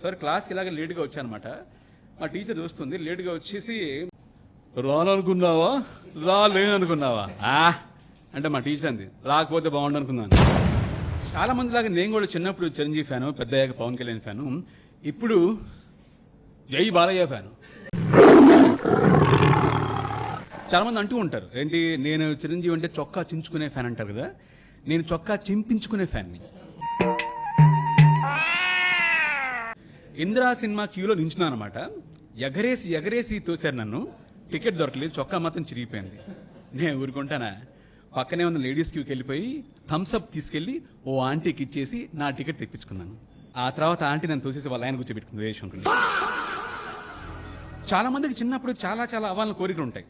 Sir క్లాస్కి ఇలాగ లేట్గా వచ్చానమాట. మా టీచర్ చూస్తుంది, లేట్గా వచ్చేసి రాననుకున్నావా రాలేననుకున్నావా అంటే మా టీచర్ అంది, రాకపోతే బాగుండు అనుకున్నాను. చాలా మంది లాగా నేను కూడా చిన్నప్పుడు చిరంజీవి ఫ్యాను, పెద్దయ్యాక పవన్ కళ్యాణ్ ఫ్యాను, ఇప్పుడు జై బాలయ్య ఫ్యాను. చాలా మంది అంటూ ఉంటారు, ఏంటి నేను చిరంజీవి అంటే చొక్కా చించుకునే ఫ్యాన్ అంటారు కదా, నేను చొక్కా చింపించుకునే ఫ్యాన్ని. ఇందిరా సినిమా క్యూలో నించున్నాను అనమాట. ఎగరేసి ఎగరేసి తోశారు నన్ను. టికెట్ దొరకలేదు, చొక్కా మాత్రం చిరిగిపోయింది. నేను ఊరుకుంటానా, పక్కనే ఉన్న లేడీస్ క్యూకి వెళ్ళిపోయి థమ్స్అప్ తీసుకెళ్లి ఓ ఆంటీకి ఇచ్చేసి నా టికెట్ తెప్పించుకున్నాను. ఆ తర్వాత ఆంటీ నన్ను తోసేసి వాళ్ళ ఆయన కూర్చోబెట్టుకుంది వేషం. చాలా మందికి చిన్నప్పుడు చాలా చాలా అవ్వాలని కోరికలు ఉంటాయి.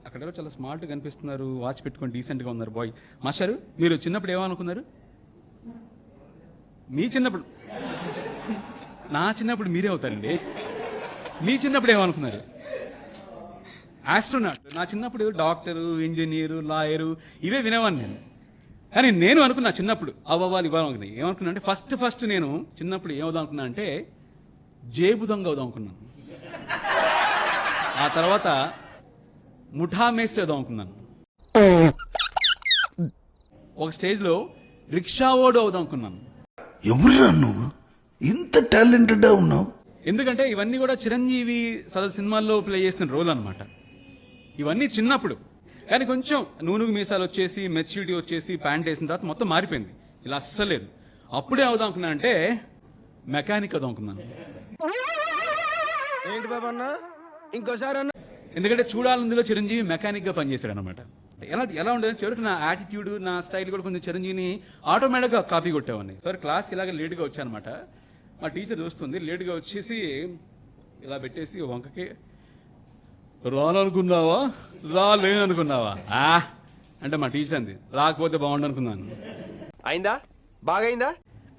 అక్కడ చాలా స్మార్ట్గా కనిపిస్తున్నారు, వాచ్ పెట్టుకొని డీసెంట్గా ఉన్నారు బాయ్. మాస్టారు, మీరు చిన్నప్పుడు ఏమనుకున్నారు? మీ చిన్నప్పుడు నా చిన్నప్పుడు మీరే అవుతారండి. మీ చిన్నప్పుడు ఏమనుకున్నారు? ఆస్ట్రోనాట్. నా చిన్నప్పుడు డాక్టరు, ఇంజనీరు, లాయరు ఇవే వినేవాడిని నేను. కానీ నేను అనుకున్నా చిన్నప్పుడు అవ్వాలి ఇవ్వాలనుకున్నా. ఏమనుకున్నా అంటే ఫస్ట్ నేను చిన్నప్పుడు ఏమవుదాం అనుకున్నా అంటే జేబు దొంగ అవుదాం అనుకున్నాను. ఆ తర్వాత ముఠా మేస్త్రి అవుదాం అనుకున్నాను. ఒక స్టేజ్లో రిక్షా ఓడు అవుదాం అనుకున్నాను. ఎవరురా నువ్వు ఇంత టాలెంటెడ్ ఉన్నావు? ఎందుకంటే ఇవన్నీ కూడా చిరంజీవి సినిమాల్లో ప్లే చేసిన రోల్ అనమాట. ఇవన్నీ చిన్నప్పుడు. కానీ కొంచెం నూనెగు మీసాలు వచ్చేసి, మెచ్యూరిటీ వచ్చేసి, ప్యాంట్ వేసిన తర్వాత మొత్తం మారిపోయింది. ఇలా అస్సలేదు. అప్పుడే అవుదాం అనుకున్నా అంటే మెకానిక్ అవుదాం అనుకున్నాను. ఏంటి బాబా అన్న ఇంకోసారి అన్న? ఎందుకంటే చూడాలందులో చిరంజీవి మెకానిక్ గా పనిచేశాడు అనమాట. ఎలా ఉండేది చివరికి నా యాటిట్యూడ్, నా స్టైల్ కూడా కొంచెం చిరంజీవిని ఆటోమేటిక్ గా కాపీ కొట్టేవాడిని. సార్ క్లాస్కి ఇలాగ లేట్గా వచ్చానమాట. మా టీచర్ చూస్తుంది, లేట్గా వచ్చేసి ఇలా పెట్టేసి వంకకి రాననుకున్నావా రాలేననుకున్నావా అంటే మా టీచర్ అంది, రాకపోతే బాగుండు అనుకున్నాను. అయిందా? బాగైందా?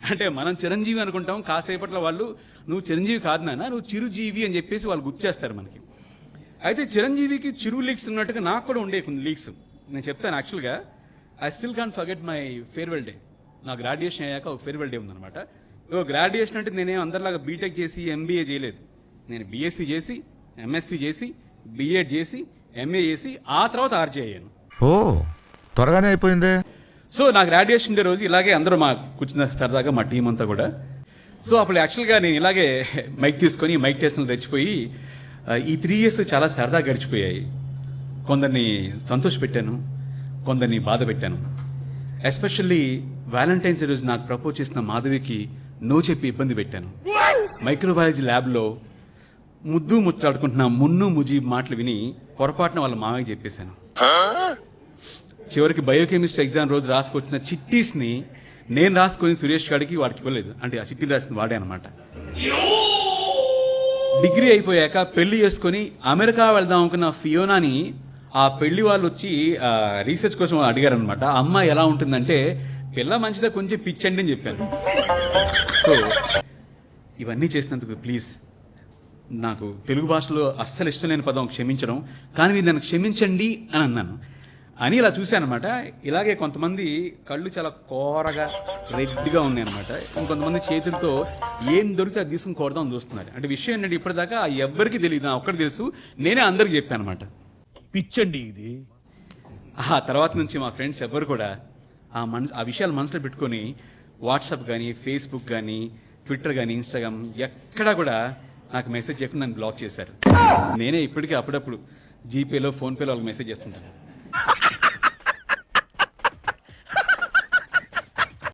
అంటే మనం చిరంజీవి అనుకుంటాం, కాసేపట్లో వాళ్ళు నువ్వు చిరంజీవి కాదు నాన్న, నువ్వు చిరుజీవి అని చెప్పేసి వాళ్ళు గుర్తేస్తారు మనకి. అయితే చిరంజీవికి చిరు లీక్స్ ఉన్నట్టుగా నాకు కూడా ఉండే కొన్ని లీక్స్. నేను చెప్తాను. యాక్చువల్గా I still can forget my farewell day. నా గ్రాడ్యుయేషన్ అయ్యాక ఒక ఫేర్వెల్ డే ఉందన్నమాట. గ్రాడ్యుయేషన్ అంటే నేనేం అందరిలాగా బీటెక్ చేసి ఎంబీఏ చేయలేదు. నేను బీఎస్సీ చేసి, ఎంఎస్సీ చేసి, బిఎడ్ చేసి, ఎంఏ చేసి, ఆ తర్వాత ఆర్జే అయ్యాను. ఓ త్వరగానే అయిపోయిందే. సో నా గ్రాడ్యుయేషన్ డే రోజు ఇలాగే అందరూ మా కూర్చున్న సరదాగా మా టీం అంతా కూడా. సో అప్పుడు యాక్చువల్గా నేను ఇలాగే మైక్ తీసుకొని మైక్ టెస్ట్లు తెచ్చిపోయి ఈ 3 years చాలా సరదా గడిచిపోయాయి. కొందరిని సంతోషపెట్టాను, కొందరిని బాధ పెట్టాను. ఎస్పెషల్లీ వ్యాలంటైన్స్ డే రోజు నాకు ప్రపోజ్ చేసిన మాధవికి నో చెప్పి ఇబ్బంది పెట్టాను. మైక్రోబయాలజీ ల్యాబ్లో ముద్దు ముచ్చాడుకుంటున్న మున్ను ముజీబ్ మాటలు విని పొరపాటున వాళ్ళ మామయ్య చెప్పేశాను. చివరికి బయోకెమిస్ట్రీ ఎగ్జామ్ రోజు రాసుకొచ్చిన చిట్టీస్ని నేను రాసుకొని సురేష్ గారికి వాడికి ఇవ్వలేదు. అంటే ఆ చిట్టీ రాసింది వాడే అనమాట. డిగ్రీ అయిపోయాక పెళ్లి చేసుకుని అమెరికా వెళ్దాం అనుకున్న ఫియోనాని ఆ పెళ్లి వాళ్ళు వచ్చి రీసెర్చ్ కోసం అడిగారనమాట. అమ్మాయి ఎలా ఉంటుందంటే పిల్ల మంచిదా, కొంచెం పిచ్చండి అని చెప్పాను. సో ఇవన్నీ చేసినందుకు ప్లీజ్, నాకు తెలుగు భాషలో అస్సలు ఇష్టం లేని పదం క్షమించడం, కానీ మీరు నన్ను క్షమించండి అని అన్నాను. అని ఇలా చూశానమాట. ఇలాగే కొంతమంది కళ్ళు చాలా కోరగా రెడ్గా ఉన్నాయన్నమాట. ఇంకొంతమంది చేతులతో ఏం దొరికితే అది తీసుకుని కొడదామని చూస్తున్నారు. అంటే విషయం ఏంటంటే ఇప్పటిదాకా ఎవ్వరికి తెలియదు, నా ఒక్కడికి తెలుసు, నేనే అందరికి చెప్పాను అనమాట. పిచ్చండి ఇది. ఆ తర్వాత నుంచి మా ఫ్రెండ్స్ ఎవ్వరు కూడా ఆ విషయాలు మనసులో పెట్టుకొని వాట్సాప్ కానీ, ఫేస్బుక్ కానీ, ట్విట్టర్ కానీ, ఇన్స్టాగ్రామ్ ఎక్కడా కూడా నాకు మెసేజ్ చేయకుండా నన్ను బ్లాక్ చేశారు. నేనే ఇప్పటికీ అప్పుడప్పుడు జీపేలో, ఫోన్పేలో వాళ్ళకి మెసేజ్ చేస్తుంటాను.